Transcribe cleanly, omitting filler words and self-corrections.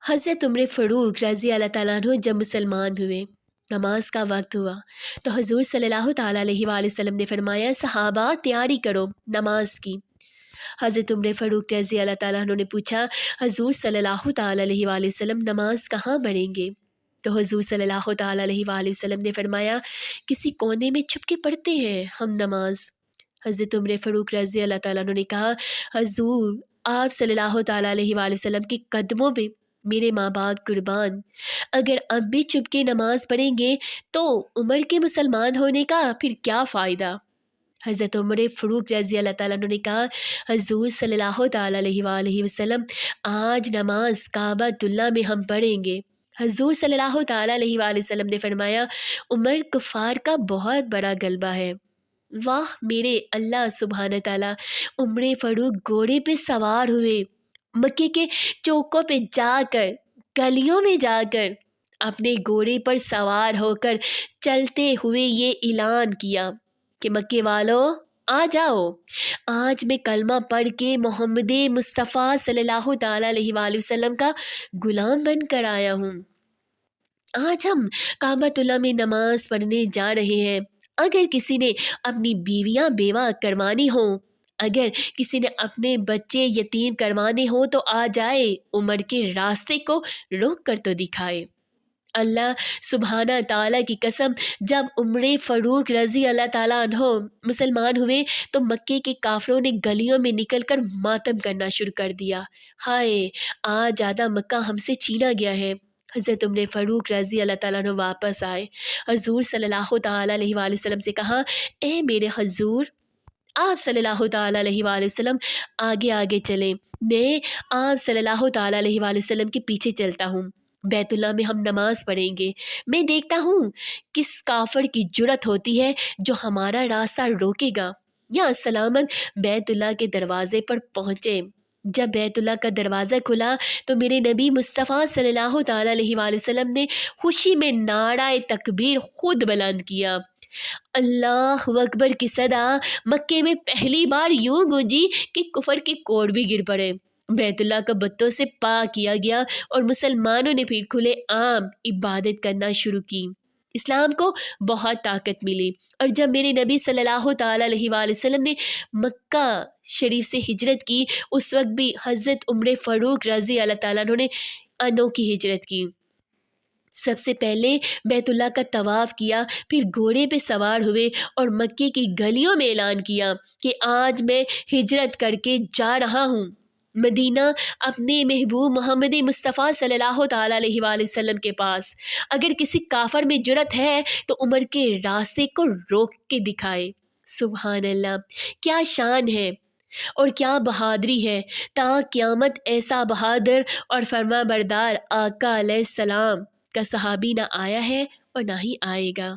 حضرت عمر فاروق رضی اللہ تعالیٰ عنہ جب مسلمان ہوئے، نماز کا وقت ہوا تو حضور صلی اللہ تعالیٰ علیہ وآلہ وسلم نے فرمایا صحابہ تیاری کرو نماز کی۔ حضرت عمر فاروق رضی اللہ تعالیٰ عنہ نے پوچھا حضور صلی اللہ تعالیٰ علیہ وآلہ وسلم نماز کہاں پڑھیں گے؟ تو حضور صلی اللہ تعالیٰ علیہ وآلہ وسلم نے فرمایا کسی کونے میں چھپ کے پڑھتے ہیں ہم نماز۔ حضرت عمر فاروق رضی اللہ تعالیٰ عنہ نے کہا حضور آپ صلی اللہ تعالیٰ علیہ وآلہ وسلم کے قدموں پہ میرے ماں باپ قربان، اگر اب بھی چپ کے نماز پڑھیں گے تو عمر کے مسلمان ہونے کا پھر کیا فائدہ؟ حضرت عمر فاروق رضی اللہ تعالیٰ عنہ نے کہا حضور صلی اللہ تعالیٰ علیہ وآلہ وسلم آج نماز کعبۃ اللہ میں ہم پڑھیں گے۔ حضور صلی اللہ تعالیٰ علیہ وآلہ وسلم نے فرمایا عمر کفار کا بہت بڑا غلبہ ہے۔ واہ میرے اللہ سبحانہ تعالیٰ، عمر فاروق گھوڑے پہ سوار ہوئے، مکے کے چوکوں پہ جا کر، گلیوں میں جا کر اپنے گھوڑے پر سوار ہو کر چلتے ہوئے یہ اعلان کیا کہ مکے والوں آ جاؤ، آج میں کلمہ پڑھ کے محمد مصطفیٰ صلی اللہ تعالیٰ علیہ وآلہ وسلم کا غلام بن کر آیا ہوں۔ آج ہم کعبۃ اللہ میں نماز پڑھنے جا رہے ہیں۔ اگر کسی نے اپنی بیویاں بیوہ کروانی ہوں، اگر کسی نے اپنے بچے یتیم کروانے ہوں تو آ جائے، عمر کے راستے کو روک کر تو دکھائے۔ اللہ سبحانہ تعالیٰ کی قسم جب عمر فاروق رضی اللہ تعالیٰ عنہ مسلمان ہوئے تو مکے کے کافروں نے گلیوں میں نکل کر ماتم کرنا شروع کر دیا، ہائے آج آدھا مکہ ہم سے چھینا گیا ہے۔ حضرت عمر فاروق رضی اللہ تعالیٰ عنہ واپس آئے، حضور صلی اللہ تعالیٰ علیہ وآلہ وسلم سے کہا اے میرے حضور، آپ صلی اللہ تعالیٰ علیہ وآلہ وسلم آگے آگے چلیں، میں آپ صلی اللہ تعالیٰ علیہ وآلہ وسلم کے پیچھے چلتا ہوں، بیت اللہ میں ہم نماز پڑھیں گے، میں دیکھتا ہوں کس کافر کی جرأت ہوتی ہے جو ہمارا راستہ روکے گا۔ یا سلامت بیت اللہ کے دروازے پر پہنچے۔ جب بیت اللہ کا دروازہ کھلا تو میرے نبی مصطفیٰ صلی اللہ تعالیٰ علیہ وآلہ وسلم نے خوشی میں نعرہ تکبیر خود بلند کیا۔ اللہ اکبر کی صدا مکے میں پہلی بار یوں گونجی کہ کفر کے کوڑ بھی گر پڑے، بیت اللہ کا بتوں سے پاک کیا گیا اور مسلمانوں نے پھر کھلے عام عبادت کرنا شروع کی۔ اسلام کو بہت طاقت ملی، اور جب میرے نبی صلی اللہ تعالیٰ علیہ وآلہ وسلم نے مکہ شریف سے ہجرت کی اس وقت بھی حضرت عمر فاروق رضی اللہ تعالیٰ عنہ نے انوکھی ہجرت کی۔ سب سے پہلے بیت اللہ کا طواف کیا، پھر گھوڑے پہ سوار ہوئے اور مکے کی گلیوں میں اعلان کیا کہ آج میں ہجرت کر کے جا رہا ہوں مدینہ اپنے محبوب محمد مصطفیٰ صلی اللہ تعالیٰ علیہ وآلہ وسلم کے پاس۔ اگر کسی کافر میں جرأت ہے تو عمر کے راستے کو روک کے دکھائے۔ سبحان اللہ، کیا شان ہے اور کیا بہادری ہے، تا قیامت ایسا بہادر اور فرما بردار آقا علیہ السلام کا صحابی نہ آیا ہے اور نہ ہی آئے گا۔